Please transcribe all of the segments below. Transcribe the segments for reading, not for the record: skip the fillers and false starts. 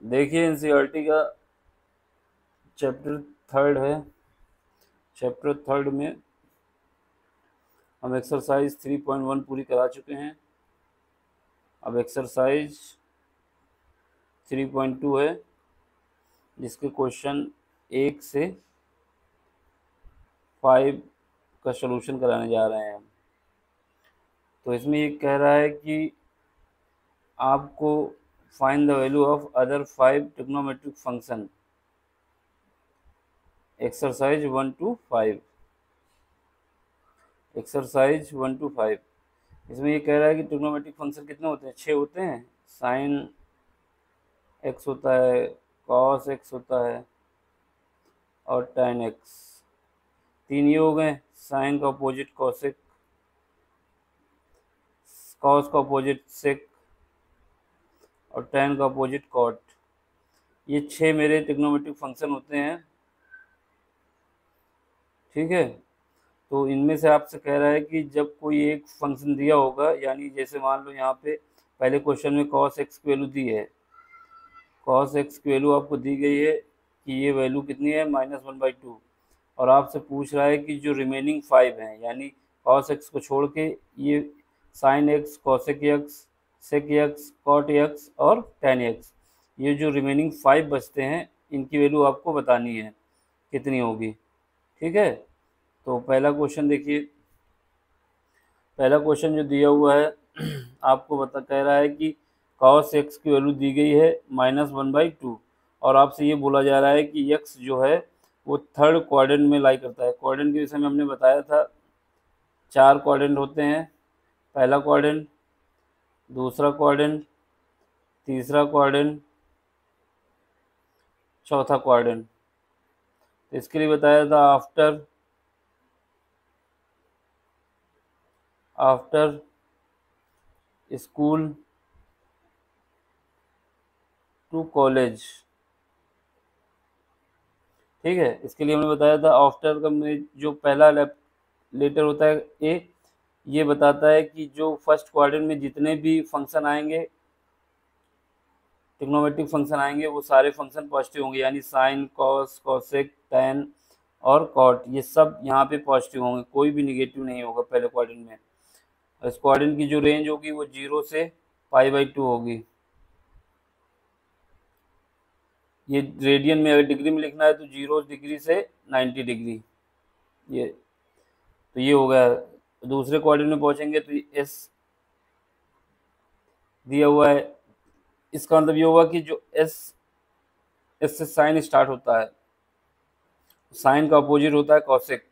देखिए एनसीईआरटी का chapter third है। चैप्टर थर्ड में हम एक्सरसाइज 3.1 पूरी करा चुके हैं। अब एक्सरसाइज 3.2 है, जिसके क्वेश्चन 1 से 5 का सलूशन कराने जा रहे हैं। तो इसमें ये कह रहा है कि आपको find the value of other 5 trigonometric function. Exercise 1 to 5। Exercise 1 to 5 इसमें ये कह रहा है कि ट्रिग्नोमेट्रिक फंक्शन कितने होते हैं? 6 होते हैं। साइन एक्स होता है, कॉस एक्स होता है और tan एक्स। 3 ये हो गए, साइन का अपोजिट कॉसेक, कॉस का अपोजिट सेक और tan का अपोजिट कॉट। ये 6 मेरे ट्रिग्नोमेट्रिक फंक्शन होते हैं। ठीक है, तो इनमें से आपसे कह रहा है कि जब कोई एक फंक्शन दिया होगा, यानी जैसे मान लो यहाँ पे पहले क्वेश्चन में cos x की वैल्यू दी है, cos x की वैल्यू आपको दी गई है कि ये वैल्यू कितनी है -1/2, और आपसे पूछ रहा है कि जो रिमेनिंग 5 हैं, यानी cos x को छोड़ के ये sin x, cosec x, sec x, cot x और tan x, ये जो रिमेनिंग 5 बचते हैं, इनकी वैल्यू आपको बतानी है कितनी होगी। ठीक है, तो पहला क्वेश्चन देखिए। पहला क्वेश्चन जो दिया हुआ है आपको कह रहा है कि cos x की वैल्यू दी गई है -1/2, और आपसे ये बोला जा रहा है कि x जो है वो थर्ड क्वाड्रेंट में लाई करता है। क्वाड्रेंट के विषय में हमने बताया था 4 क्वाड्रेंट होते हैं। पहला क्वाड्रेंट, दूसरा क्वाड्रेंट, तीसरा क्वाड्रेंट, चौथा क्वाड्रेंट। तो इसके लिए बताया था आफ्टर स्कूल टू कॉलेज। ठीक है, इसके लिए हमने बताया था आफ्टर का में जो पहला लेटर होता है ए, ये बताता है कि जो फर्स्ट क्वाड्रेंट में जितने भी फंक्शन आएंगे, ट्रिग्नोमेट्रिक फंक्शन आएंगे, वो सारे फंक्शन पॉजिटिव होंगे, यानी साइन, कॉस, कॉसेक, टैन और कॉट, ये सब यहाँ पे पॉजिटिव होंगे, कोई भी निगेटिव नहीं होगा पहले क्वाड्रेंट में। इस क्वाड्रेंट की जो रेंज होगी वो 0 से π/2 होगी। ये रेडियन में अगर डिग्री में लिखना है तो 0 डिग्री से 90 डिग्री। ये तो ये हो गया। दूसरे क्वाड्रेंट में पहुंचेंगे तो एस दिया हुआ है, इसका मतलब ये होगा कि जो एस से साइन स्टार्ट होता है, साइन का अपोजिट होता है कॉसेक,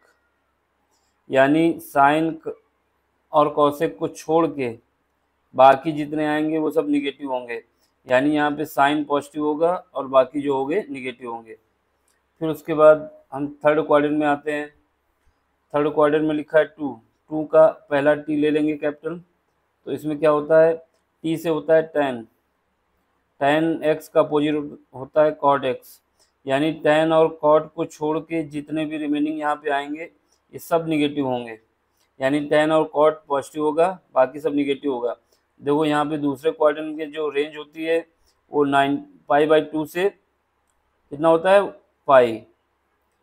यानी साइन और कॉसेक को छोड़ के बाकी जितने आएंगे वो सब निगेटिव होंगे, यानी यहाँ पे साइन पॉजिटिव होगा और बाकी जो होंगे निगेटिव होंगे। फिर उसके बाद हम थर्ड क्वाड्रेंट में आते हैं। थर्ड क्वाड्रेंट में लिखा है 2 का पहला टी ले लेंगे कैपिटल। तो इसमें क्या होता है, टी से होता है tan x का अपोजिट होता है cot x, यानी tan और cot को छोड़ के जितने भी रिमेनिंग यहाँ पे आएंगे ये सब निगेटिव होंगे, यानी tan और cot पॉजिटिव होगा, बाकी सब निगेटिव होगा। देखो यहाँ पे दूसरे क्वाड्रेंट के जो रेंज होती है वो 9 π/2 से कितना होता है पाई,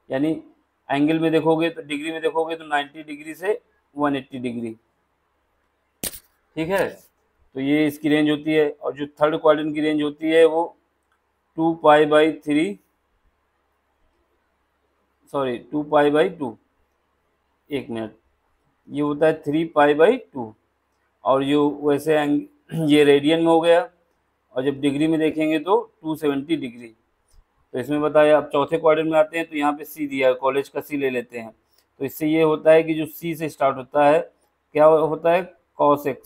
यानी एंगल में देखोगे तो डिग्री में देखोगे तो 90 डिग्री से 180 डिग्री। ठीक है, तो ये इसकी रेंज होती है, और जो थर्ड क्वाड्रेंट की रेंज होती है वो 2π/3 सॉरी 2π/2, एक मिनट, ये होता है 3π/2, और जो वैसे ये रेडियन में हो गया, और जब डिग्री में देखेंगे तो 270 डिग्री। तो इसमें बताया। अब चौथे क्वाड्रेंट में आते हैं, तो यहाँ पे सी दिया है, कॉलेज का सी ले लेते हैं। तो इससे ये होता है कि जो सी से स्टार्ट होता है क्या होता है cos x,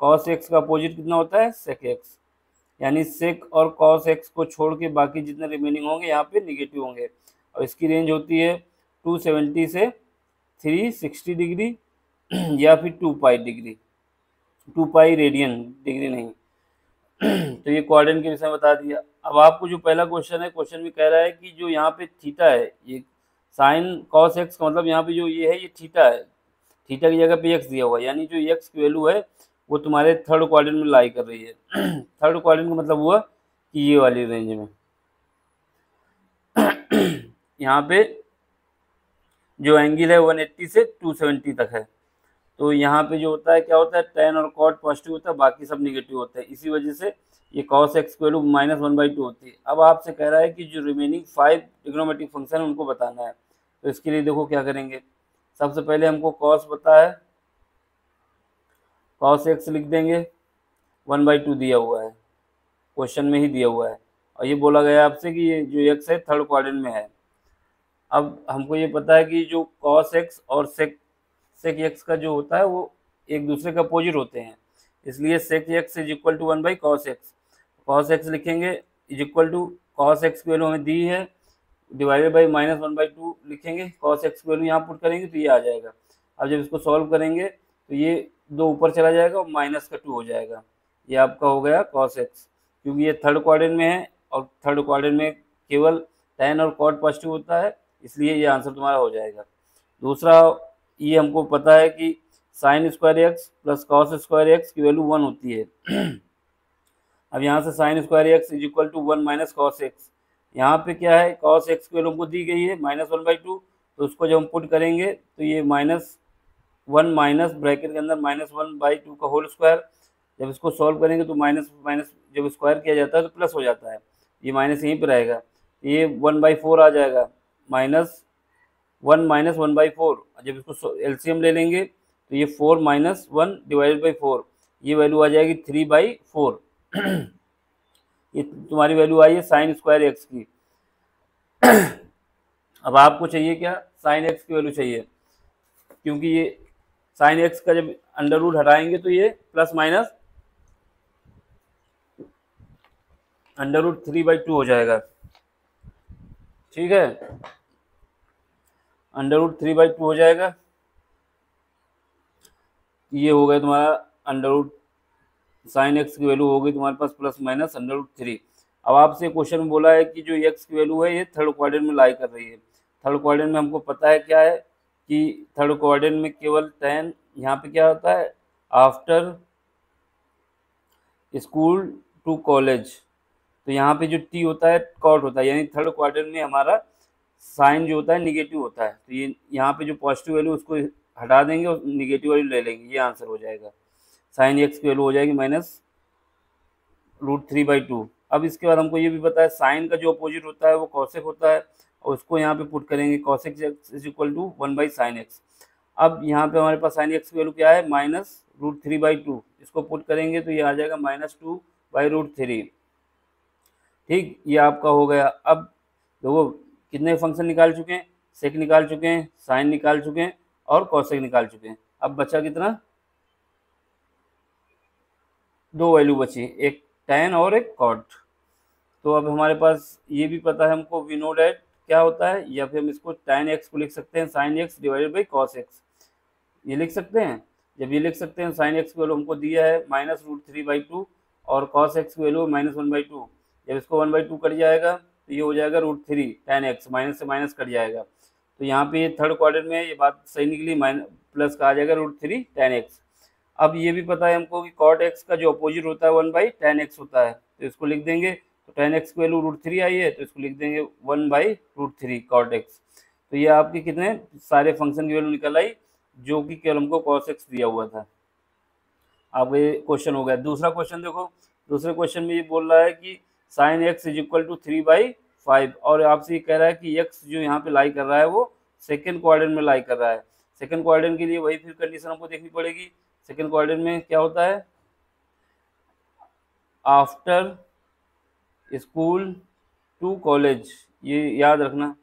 cos x का अपोजिट कितना होता है sec x, यानी सेक और cos x को छोड़ के बाकी जितने रिमेनिंग होंगे यहाँ पे निगेटिव होंगे, और इसकी रेंज होती है 270 से 360 डिग्री या फिर 2π डिग्री, 2π रेडियन, डिग्री नहीं। तो ये क्वाड्रेंट के विषय में बता दिया। अब आपको जो पहला क्वेश्चन है, क्वेश्चन में कह रहा है कि जो यहाँ पे थीटा है, ये साइन कॉस एक्स का मतलब यहाँ पे जो ये है ये थीटा है, थीटा की जगह पे एक्स दिया हुआ है, यानी जो एक्स की वैल्यू है वो तुम्हारे थर्ड क्वाड्रेंट में लाई कर रही है। थर्ड क्वाड्रेंट का मतलब हुआ कि ये वाली रेंज में यहाँ पे जो एंगल है 180 से 270 तक है। तो यहाँ पे जो होता है क्या होता है, tan और cot पॉजिटिव होता है, बाकी सब निगेटिव होता है। इसी वजह से ये cos x की वैल्यू -1/2 होती है। अब आपसे कह रहा है कि जो रिमेनिंग 5 ट्रिग्नोमेट्रिक फंक्शन है उनको बताना है। तो इसके लिए देखो क्या करेंगे, सबसे पहले हमको cos पता है, cos x लिख देंगे, 1/2 दिया हुआ है, क्वेश्चन में ही दिया हुआ है, और ये बोला गया आपसे कि ये जो x है थर्ड क्वाड्रेंट में है। अब हमको ये पता है कि जो cos x और sec x का जो होता है वो एक दूसरे के अपोजिट होते हैं, इसलिए sec x is equal to 1/cos x। cos x लिखेंगे is equal to cos x की वैल्यू हमें दी है, डिवाइडेड बाई -1/2 लिखेंगे, cos x की वैल्यू यहाँ पुट करेंगे तो ये आ जाएगा। अब जब इसको सॉल्व करेंगे तो ये 2 ऊपर चला जाएगा और -2 हो जाएगा, ये आपका हो गया cos x। क्योंकि ये थर्ड क्वाड्रेंट में है और थर्ड क्वाड्रेंट में केवल tan और cot पॉजिटिव होता है, इसलिए ये आंसर तुम्हारा हो जाएगा। दूसरा, ये हमको पता है कि sin square x plus cos square x की वैल्यू 1 होती है। अब यहाँ से sin square x is equal to 1 minus cos X, यहाँ पे क्या है cos एक्स की वैल्यू हमको दी गई है -1/2, तो उसको जब हम पुट करेंगे तो ये -1 माइनस ब्रैकेट के अंदर -1/2 का होल स्क्वायर, जब इसको सॉल्व करेंगे तो माइनस माइनस जब स्क्वायर किया जाता है तो प्लस हो जाता है, ये माइनस यहीं पर रहेगा, ये 1/4 आ जाएगा, -1 माइनस 1/4। जब इसको एलसीएम ले लेंगे तो ये 4 माइनस 1 डिवाइडेड बाई 4, ये वैल्यू आ जाएगी 3/4। ये तुम्हारी वैल्यू आई है साइन स्क्वायर एक्स की। अब आपको चाहिए क्या, साइन एक्स की वैल्यू चाहिए, क्योंकि ये साइन एक्स का जब अंडर रूट हटाएंगे तो ये प्लस माइनस √3/2 हो जाएगा, ठीक है, √3/2 हो जाएगा। ये हो गया तुम्हारा अंडर साइन एक्स की वैल्यू हो गई तुम्हारे पास प्लस माइनस √3। अब आपसे क्वेश्चन में बोला है कि जो एक्स की वैल्यू है ये थर्ड क्वाड्रेंट में लाई कर रही है। थर्ड क्वाड्रेंट में हमको पता है क्या है कि थर्ड क्वाड्रेंट में केवल tan, यहाँ पे क्या होता है आफ्टर स्कूल टू कॉलेज, तो यहाँ पे जो टी होता है कॉट होता है, यानी थर्ड क्वाड्रेंट में हमारा साइन जो होता है निगेटिव होता है, तो ये यहाँ पे जो पॉजिटिव वैल्यू उसको हटा देंगे और निगेटिव वैल्यू ले लेंगे, ये आंसर हो जाएगा। साइन एक्स की वैल्यू हो जाएगी -√3/2। अब इसके बाद हमको ये भी पता है साइन का जो अपोजिट होता है वो कॉसेक होता है, और उसको यहाँ पे पुट करेंगे cosec x is equal to 1/sin x। अब यहाँ पे हमारे पास sin x की वैल्यू क्या है -√3/2, इसको पुट करेंगे तो ये आ जाएगा -2/√3। ठीक, ये आपका हो गया। अब देखो कितने फंक्शन निकाल चुके हैं, सेक निकाल चुके हैं, साइन निकाल चुके हैं और कॉसेक निकाल चुके हैं। अब बचा कितना, 2 वैल्यू बची, एक tan और एक cot। तो अब हमारे पास ये भी पता है हमको, वी नो डैट क्या होता है, या फिर हम इसको tan x को लिख सकते हैं sin x divided by cos x, ये लिख सकते हैं। जब ये लिख सकते हैं, sin x की वैल्यू हमको दिया है -√3/2 और cos x की वैल्यू -1/2, जब इसको 1/2 कट जाएगा तो ये हो जाएगा √3 tan x, माइनस से माइनस कट जाएगा, तो यहाँ पे ये थर्ड क्वाड्रेंट में ये बात सही निकली, प्लस का आ जाएगा √3 tan x। अब ये भी पता है हमको कि cot x का जो अपोजिट होता है 1/tan x होता है, तो इसको लिख देंगे, तो tan x की वैल्यू √3 आई है तो इसको लिख देंगे 1/√3 cot x। तो ये आपके कितने सारे फंक्शन की वैल्यू निकल आई जो कि केवल हमको cos x दिया हुआ था। अब ये क्वेश्चन हो गया। दूसरा क्वेश्चन देखो, दूसरे क्वेश्चन में ये बोल रहा है कि sin x is equal to 3/5, और आपसे ये कह रहा है कि x जो यहाँ पे लाई कर रहा है वो सेकेंड क्वाड्रेंट में लाई कर रहा है। सेकेंड क्वाड्रेंट के लिए वही फिर कंडीशन हमको देखनी पड़ेगी। सेकेंड क्वाड्रेंट में क्या होता है, आफ्टर स्कूल टू कॉलेज, ये याद रखना।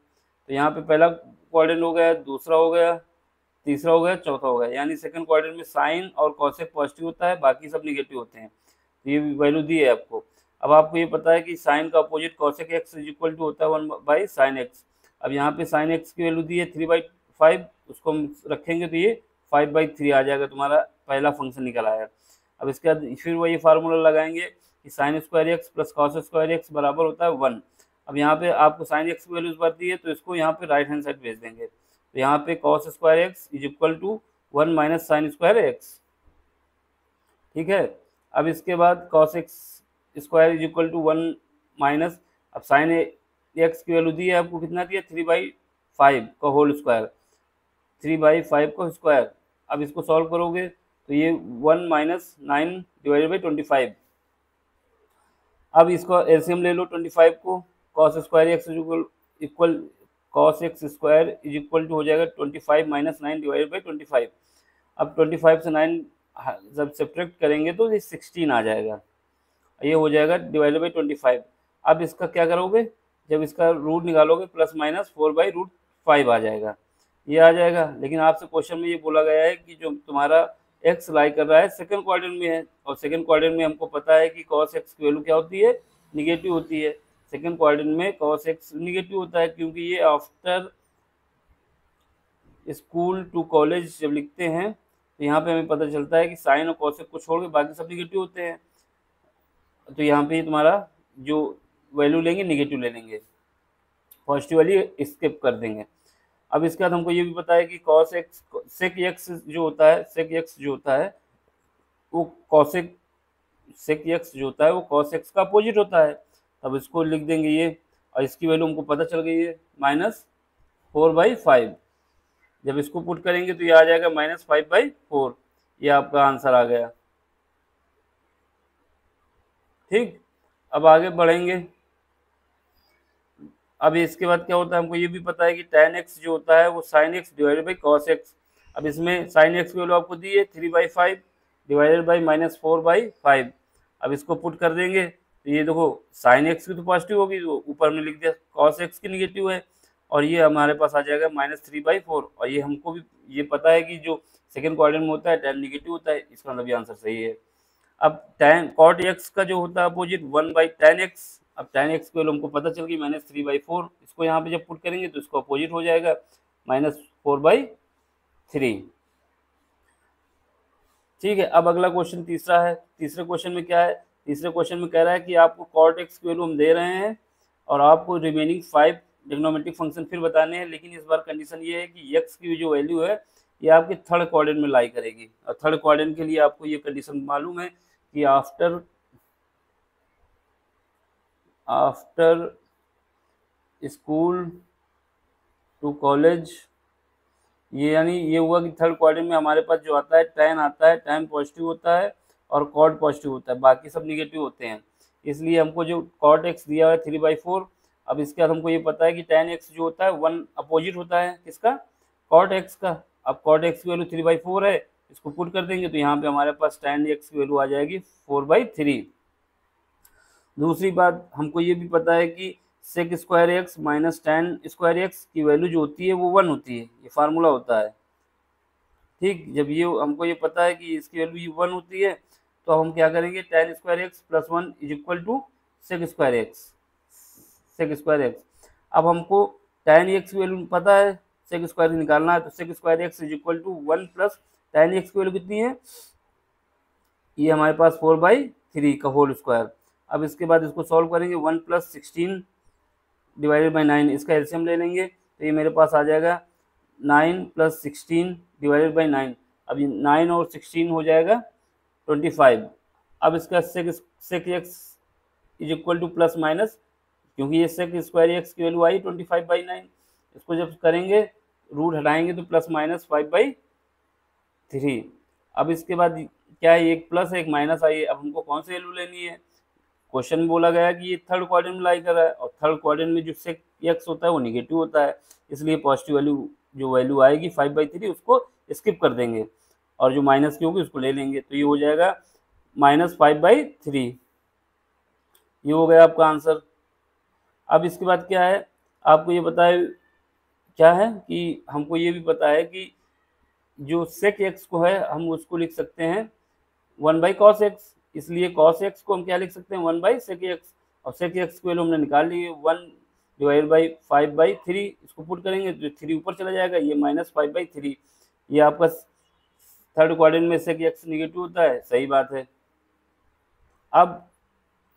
तो यहाँ पे पहला क्वाड्रेंट हो गया, दूसरा हो गया, तीसरा हो गया, चौथा हो गया, यानी सेकंड क्वाड्रेंट में साइन और कॉसेक पॉजिटिव होता है, बाकी सब निगेटिव होते हैं। तो ये वैल्यू दी है आपको। अब आपको ये पता है कि साइन का opposite cosec x is equal to होता है 1/sin x। अब यहाँ पे साइन एक्स की वैल्यू दी है 3/5, उसको हम रखेंगे तो ये 5/3 आ जाएगा, तुम्हारा पहला फंक्शन निकल आया। अब इसके बाद फिर वही फार्मूला लगाएंगे कि sine square x plus cos square x बराबर होता है 1। अब यहाँ पे आपको साइन एक्स की वैल्यूज बढ़ती है तो इसको यहाँ पे राइट हैंड साइड भेज देंगे, तो यहाँ पे cos square x is equal to 1 minus sine square X, ठीक है। अब इसके बाद cos X square is equal to 1 minus, अब साइन एक्स की वैल्यू दी है आपको, कितना दिया 3/5 का होल स्क्वायर, 3/5 का स्क्वायर। अब इसको सॉल्व करोगे तो ये 1 माइनस 9/25। अब इसका एलसीएम ले लो 25 को, cos square X equal cos X square is equal to हो जाएगा 25 माइनस 9/25। अब 25 से 9 जब सब्ट्रैक्ट करेंगे तो ये 16 आ जाएगा, ये हो जाएगा /25। अब इसका क्या करोगे, जब इसका रूट निकालोगे प्लस माइनस 4/√5 आ जाएगा, ये आ जाएगा। लेकिन आपसे क्वेश्चन में ये बोला गया है कि जो तुम्हारा एक्स लाई कर रहा है सेकंड क्वाड्रेंट में है, और सेकंड क्वाड्रेंट में हमको पता है कि कॉस एक्स की वैल्यू क्या होती है, निगेटिव होती है। सेकंड क्वाड्रेंट में कॉस एक्स निगेटिव होता है, क्योंकि ये आफ्टर स्कूल टू कॉलेज जब लिखते हैं तो यहाँ पे हमें पता चलता है कि साइन और कॉसेक को छोड़ के बाकी सब निगेटिव होते हैं। तो यहाँ पे तुम्हारा जो वैल्यू लेंगे निगेटिव ले लेंगे, पॉजिटिव वाली स्किप कर देंगे। अब इसके बाद हमको ये भी पता है कि कॉस एक्स सेक एक्स जो होता है, सेक एक्स जो होता है वो कॉसेक सेक एक्स जो होता है वो कॉस एक्स का अपोजिट होता है। तब इसको लिख देंगे ये, और इसकी वैल्यू हमको पता चल गई है -4/5। जब इसको पुट करेंगे तो ये आ जाएगा -5/4। ये आपका आंसर आ गया। ठीक, अब आगे बढ़ेंगे। अब इसके बाद क्या होता है, हमको ये भी पता है कि tan x जो होता है वो sin x divided by cos x। अब इसमें sin x की वैल्यू आपको दी है 3/5 डिवाइडेड बाई -4/5। अब इसको पुट कर देंगे तो ये देखो sin x की तो पॉजिटिव होगी, तो ऊपर में लिख दिया, cos x की निगेटिव है, और ये हमारे पास आ जाएगा -3/4। और ये हमको भी ये पता है कि जो सेकेंड क्वाड्रेंट में होता है tan निगेटिव होता है, इसका मतलब ये आंसर सही है। अब tan cot x का जो होता है अपोजिट 1/tan x। अब tan x की वैल्यू हमको पता चल गई -3/4। इसको यहाँ पे जब पुट करेंगे तो इसको अपोजिट हो जाएगा -4/3। ठीक है, अब अगला क्वेश्चन तीसरा है। तीसरे क्वेश्चन में क्या है, तीसरे क्वेश्चन में कह रहा है कि आपको cot x की वैल्यू हम दे रहे हैं और आपको रिमेनिंग 5 ट्रिग्नोमेट्रिक फंक्शन फिर बताने हैं। लेकिन इस बार कंडीशन ये है कि x की जो वैल्यू है ये आपके थर्ड क्वाड्रेंट में लाई करेगी, और थर्ड क्वाड्रेंट के लिए आपको ये कंडीशन मालूम है कि आफ्टर स्कूल टू कॉलेज, ये यानी ये हुआ कि थर्ड क्वाड्रेंट में हमारे पास जो आता है tan आता है, tan पॉजिटिव होता है और cot पॉजिटिव होता है, बाकी सब निगेटिव होते हैं। इसलिए हमको जो cot x दिया है 3/4। अब इसके बाद हमको ये पता है कि tan x जो होता है 1 अपोजिट होता है किसका, cot x का। अब cot x की वैल्यू 3/4 है, इसको पुट कर देंगे तो यहाँ पे हमारे पास tan x की वैल्यू आ जाएगी 4/3। दूसरी बात हमको ये भी पता है कि sec square x minus tan square x की वैल्यू जो होती है वो 1 होती है, ये फार्मूला होता है। ठीक, जब ये हमको ये पता है कि इसकी वैल्यू ये 1 होती है तो हम क्या करेंगे, tan square x plus 1 is equal to sec square X, sec square X. अब हमको tan एक्स की वैल्यू पता है, सेक स्क्वायर निकालना है, तो sec square x is equal to 1 plus tan X की वैल्यू कितनी है, ये हमारे पास 4/3 का होल स्क्वायर। अब इसके बाद इसको सॉल्व करेंगे, 1 + 16 डिवाइडेड बाई 9, इसका एलसीएम ले लेंगे तो ये मेरे पास आ जाएगा 9 + 16 डिवाइडेड बाई 9। अब 9 और 16 हो जाएगा 25। अब इसका sec X is equal to plus minus, क्योंकि ये सेक स्क्वायर एक्स की वैल्यू आई 25/9, इसको जब करेंगे रूट हटाएंगे तो प्लस माइनस 5/3। अब इसके बाद क्या है, एक प्लस एक माइनस आई है। अब हमको कौन सी वैल्यू लेनी है, क्वेश्चन में बोला गया है कि ये थर्ड क्वाड्रेंट में लाई कर रहा है, और थर्ड क्वाड्रेंट में जो सेक एक्स होता है वो निगेटिव होता है, इसलिए पॉजिटिव वैल्यू जो वैल्यू आएगी 5/3 उसको स्किप कर देंगे, और जो माइनस की होगी उसको ले लेंगे, तो ये हो जाएगा -5/3। ये हो गया आपका आंसर। अब इसके बाद क्या है, आपको ये पता है क्या है कि हमको ये भी पता है कि जो सेक एक्स को है हम उसको लिख सकते हैं 1/cos x, इसलिए cos x को हम क्या लिख सकते हैं 1/sec x, और sec x की वैल्यू हमने निकाल ली है 1 डिवाइड बाई 5/3। इसको पुट करेंगे तो 3 ऊपर चला जाएगा, ये -5/3। ये आपका थर्ड क्वाड्रेंट में sec x निगेटिव होता है, सही बात है। अब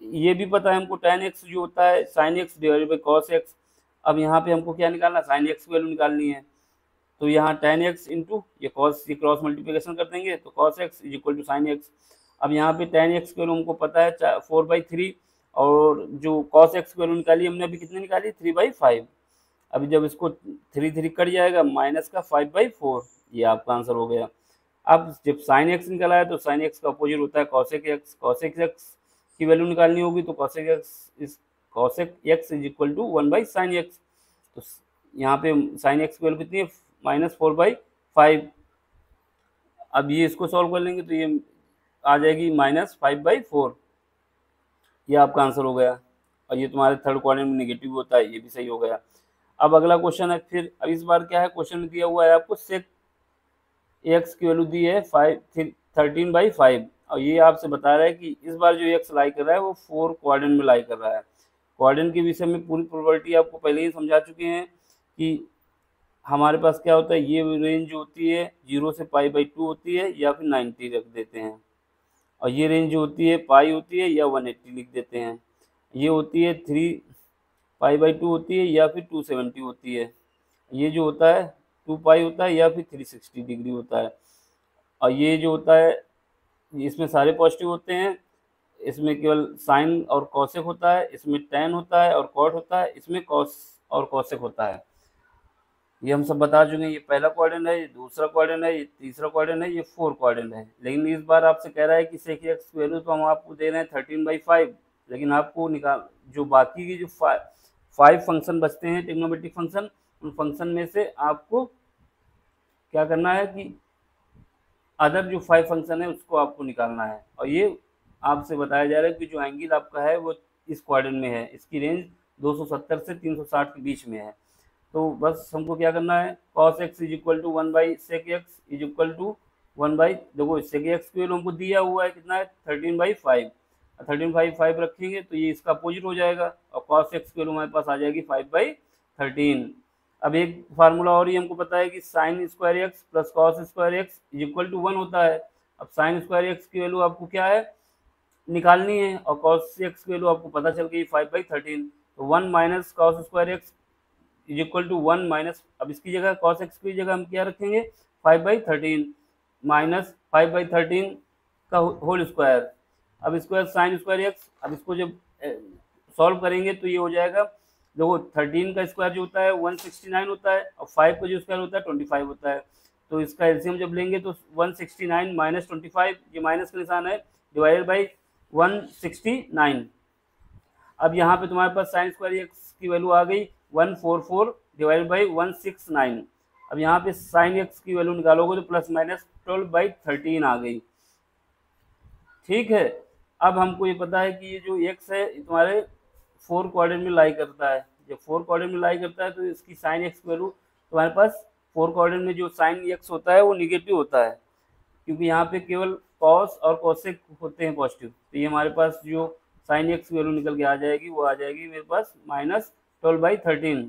ये भी पता है हमको tan x जो होता है sin x divided by cos x। अब यहाँ पे हमको क्या निकालना, sin x की वैल्यू निकालनी है, तो यहाँ tan x इंटू ये क्रॉस मल्टीप्लिकेशन कर देंगे तो cos x is equal to sin x। अब यहाँ पे tan x की वैल्यू हमको पता है 4/3, और जो कॉस एक्स की वैल्यू निकाली हमने अभी कितनी निकाली 3/5। अभी जब इसको 3 कट जाएगा माइनस का 5/4, ये आपका आंसर हो गया। अब जब साइन एक्स निकला है तो साइन एक्स का अपोजिट होता है कॉसेक एक्स। कॉसेक एक्स की वैल्यू निकालनी होगी तो cosec x is equal to 1/sin x. तो यहाँ पे साइन एक्स की वैल्यू कितनी है -4/5। अब ये इसको सॉल्व कर लेंगे तो ये आ जाएगी -5/4। ये आपका आंसर हो गया। और ये तुम्हारे थर्ड क्वाड्रेंट में नेगेटिव होता है, ये भी सही हो गया। अब अगला क्वेश्चन है फिर। अब इस बार क्या है, क्वेश्चन में दिया हुआ है आपको सेक एक्स की वैल्यू दी है 13/5 और ये आपसे बता रहा है कि इस बार जो एक्स लाई कर रहा है वो 4 क्वाड्रेंट में लाई कर रहा है। क्वाड्रेंट के विषय में पूरी प्रॉपर्टी आपको पहले ही समझा चुके हैं कि हमारे पास क्या होता है, ये रेंज जो होती है 0 से π/2 होती है या फिर 90 रख देते हैं, और ये रेंज जो होती है पाई होती है या 180 लिख देते हैं। ये होती है 3 π/2 होती है या फिर 270 होती है। ये जो होता है 2 होता है या फिर 360 डिग्री होता है। और ये जो होता है इसमें सारे पॉजिटिव होते हैं, इसमें केवल साइन और कॉसेक होता है, इसमें टैन होता है और कॉट होता है, इसमें कॉस और कॉसेक होता है। ये हम सब बता चुके हैं। ये पहला क्वाड्रेंट है, ये दूसरा क्वाड्रेंट है, ये तीसरा क्वाड्रेंट है, ये 4 क्वाड्रेंट है। लेकिन इस बार आपसे कह रहा है कि सेक एक्स की वैल्यू तो हम आपको दे रहे हैं 13/5, लेकिन आपको निकाल जो बाकी की जो 5 फंक्शन बचते हैं ट्रिग्नोमेट्रिक फंक्शन, उन फंक्शन में से आपको क्या करना है कि अदर जो 5 फंक्शन है उसको आपको निकालना है। और ये आपसे बताया जा रहा है कि जो एंगल आपका है वो इस क्वाड्रेंट में है, इसकी रेंज 270 से 360 के बीच में है। तो बस हमको क्या करना है, cos x is equal to 1/sec x is equal to 1/, देखो sec x की वैल्यू हमको दिया हुआ है कितना है 13/5, 13/5 रखेंगे तो ये इसका अपोजिट हो जाएगा और cos x की वैल्यू हमारे पास आ जाएगी 5/13। अब एक फार्मूला और ही हमको पता है कि sine square x plus cos square x is equal to 1 होता है। अब साइन स्क्वायर एक्स की वैल्यू आपको क्या है निकालनी है और कॉस एक्स की वैल्यू आपको पता चल गई 5/13। तो 1 minus cos square x is equal to 1 minus, अब इसकी जगह कॉस एक्स की जगह हम क्या रखेंगे 5/13 माइनस 5/13 का होल स्क्वायर। अब स्क्वायर साइन स्क्वायर एक्स, अब इसको जब सॉल्व करेंगे तो ये हो जाएगा, देखो 13 का स्क्वायर जो होता है 169 होता है और 5 का जो स्क्वायर होता है 25 होता है। तो इसका एलसीएम जब लेंगे तो 169 माइनस 25, ये माइनस का निशान है, डिवाइडेड बाई 169। अब यहाँ पे तुम्हारे पास साइन स्क्वायर एक्स की वैल्यू आ गई 144 डिवाइडेड बाई 169। अब यहाँ पे साइन एक्स की वैल्यू निकालोगे तो प्लस माइनस 12/13 आ गई। ठीक है, अब हमको ये पता है कि ये जो एक्स है तुम्हारे 4 क्वाड्रेंट में लाई करता है। जब 4 क्वाड्रेंट में लाई करता है तो इसकी साइन एक्स की वैल्यू तुम्हारे पास 4 क्वाड्रेंट में जो साइन एक्स होता है वो निगेटिव होता है, क्योंकि यहाँ पे केवल कॉस और कॉसेक होते हैं पॉजिटिव। तो ये हमारे पास जो साइन एक्स वैल्यू निकल के आ जाएगी वो आ जाएगी मेरे पास -12/13।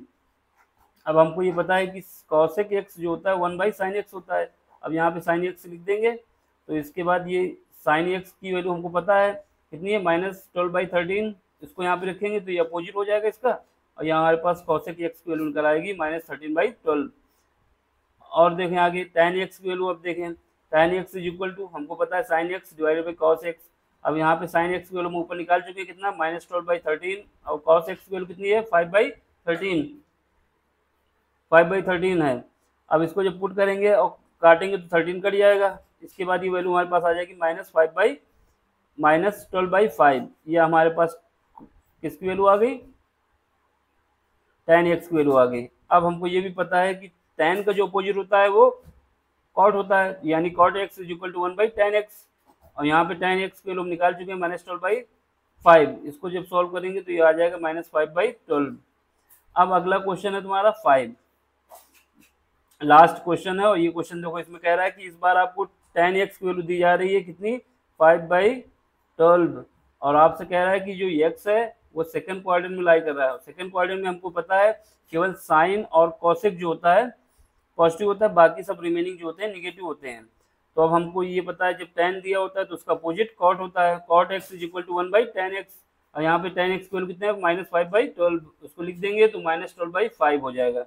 अब हमको ये पता है कि कॉसेक एक्स जो होता है 1/sin x होता है। अब यहाँ पे साइन एक्स लिख देंगे तो इसके बाद ये साइन एक्स की वैल्यू हमको पता है कितनी है -12/13, इसको यहाँ पे रखेंगे तो ये अपोजिट हो जाएगा इसका, और यहाँ हमारे पास कॉसेक एक्स की वैल्यू निकल आएगी -13/12। और देखें आगे tan x की वैल्यू, अब देखें tan x is equal to हमको पता है sin x divided by cos x। अब यहाँ पे sin x की वैल्यू हम ऊपर निकाल चुके हैं कितना -12/13 और cos x की वैल्यू कितनी है 5/13 है। अब इसको जब पुट करेंगे और काटेंगे तो 13 कट जाएगा, इसके बाद ये वैल्यू हमारे पास आ जाएगी -12/5। ये हमारे पास किसकी वैल्यू आ गई tan x की वैल्यू आ गई। अब हमको ये भी पता है कि tan का जो अपोजिट होता है वो cot होता है, यानी cot x is equal to 1/tan x, और यहाँ पे tan x की वैल्यू हम निकाल चुके हैं -12/5। इसको जब सॉल्व करेंगे तो ये आ जाएगा -5/12। अब अगला क्वेश्चन है तुम्हारा 5, लास्ट क्वेश्चन है। और ये क्वेश्चन देखो इसमें कह रहा है कि इस बार आपको tan x की वैल्यू दी जा रही है कितनी 5/12, और आपसे कह रहा है कि जो x है वो सेकंड क्वाड्रेंट में लाई कर रहा है। सेकंड क्वाड्रेंट में हमको पता है केवल साइन और कॉसेक जो होता है पॉजिटिव होता है, बाकी सब रिमेनिंग जो होते हैं निगेटिव होते हैं। तो अब हमको ये पता है जब tan दिया होता है तो उसका अपोजिट cot होता है, cot x is equal to 1/tan x, और यहाँ पे tan x की वैल्यू कितना है -5/12, उसको लिख देंगे तो -12/5 हो जाएगा।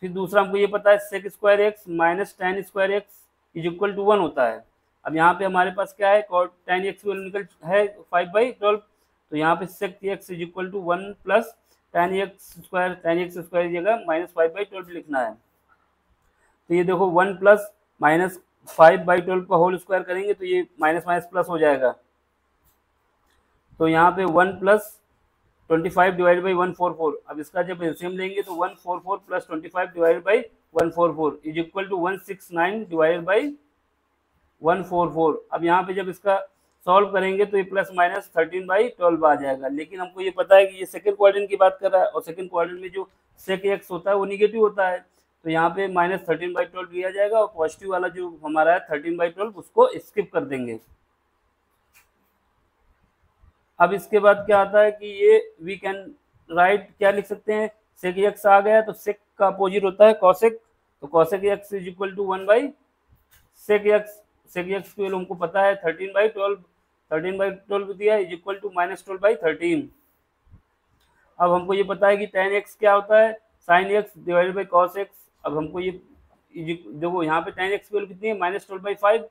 फिर दूसरा हमको ये पता है sec square x minus tan square x is equal to 1 होता है। अब यहाँ पे हमारे पास क्या है tan x की वैल्यू निकल है 5/12, तो यहाँ पे sec x is equal to 1 plus tan x square जगह -5/12 लिखना है। तो ये देखो 1 प्लस -5/12 का होल स्क्वायर करेंगे तो ये माइनस माइनस प्लस हो जाएगा। तो यहाँ पे 1 प्लस 25 डिवाइड बाई 144, अब इसका जब एलसीएम लेंगे तो 144 plus 25 divide by 144 is equal to 169 divide by 144। अब यहाँ पे जब इसका सॉल्व करेंगे तो ये प्लस माइनस 13/12 आ जाएगा। लेकिन हमको ये पता है कि ये सेकंड क्वाड्रेंट की बात कर रहा है और सेकंड क्वाड्रेंट में जो सेक एक्स होता है वो निगेटिव होता है, तो यहाँ पे माइनस 13/12 लिया जाएगा और पॉजिटिव वाला जो हमारा है 13/12 उसको स्किप कर देंगे। अब इसके बाद क्या आता है कि ये वी कैन राइट, क्या लिख सकते हैं, सेक एक्स आ गया तो सेक का अपोजिट होता है कॉसेक, तो cosec x is equal to 1/सेक एक्स। सेक एक्स की वैल्यू हमको पता है 13/12 दिया इज इक्वल टू -12/13। अब हमको ये पता है कि tan x क्या होता है, sin x divided by cos x। अब हमको ये देखो यहाँ पे tan x की वैल्यू कितनी है -12/5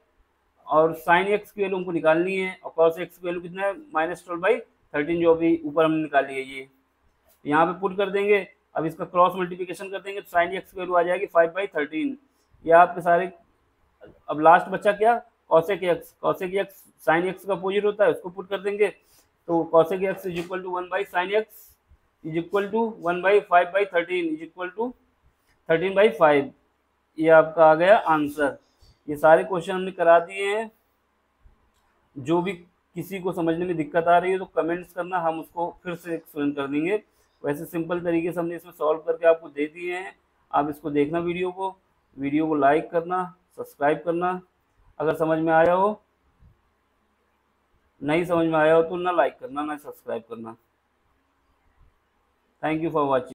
और sin x की वैल्यू हमको निकालनी है और cos x की वैल्यू कितना है -12/13 जो अभी ऊपर हमने निकाली है। ये यहाँ पे पुट कर देंगे, अब इसका क्रॉस मल्टीप्लिकेशन कर देंगे तो sin x की वैल्यू आ जाएगी 5/13। ये आपके सारे, अब लास्ट बच्चा क्या, cosec x। cosec x sin x का अपोजिट होता है, उसको पुट कर देंगे तो cosec x is equal to 1/sin x is equal to 1/5/13 is equal to 13/5। ये आपका आ गया आंसर। ये सारे क्वेश्चन हमने करा दिए हैं। जो भी किसी को समझने में दिक्कत आ रही है तो कमेंट्स करना, हम उसको फिर से एक्सप्लेन कर देंगे। वैसे सिंपल तरीके से हमने इसमें सॉल्व करके आपको दे दिए हैं। आप इसको देखना, वीडियो को लाइक करना, सब्सक्राइब करना। अगर समझ में आया हो, नहीं समझ में आया हो तो ना लाइक करना ना सब्सक्राइब करना। Thank you for watching.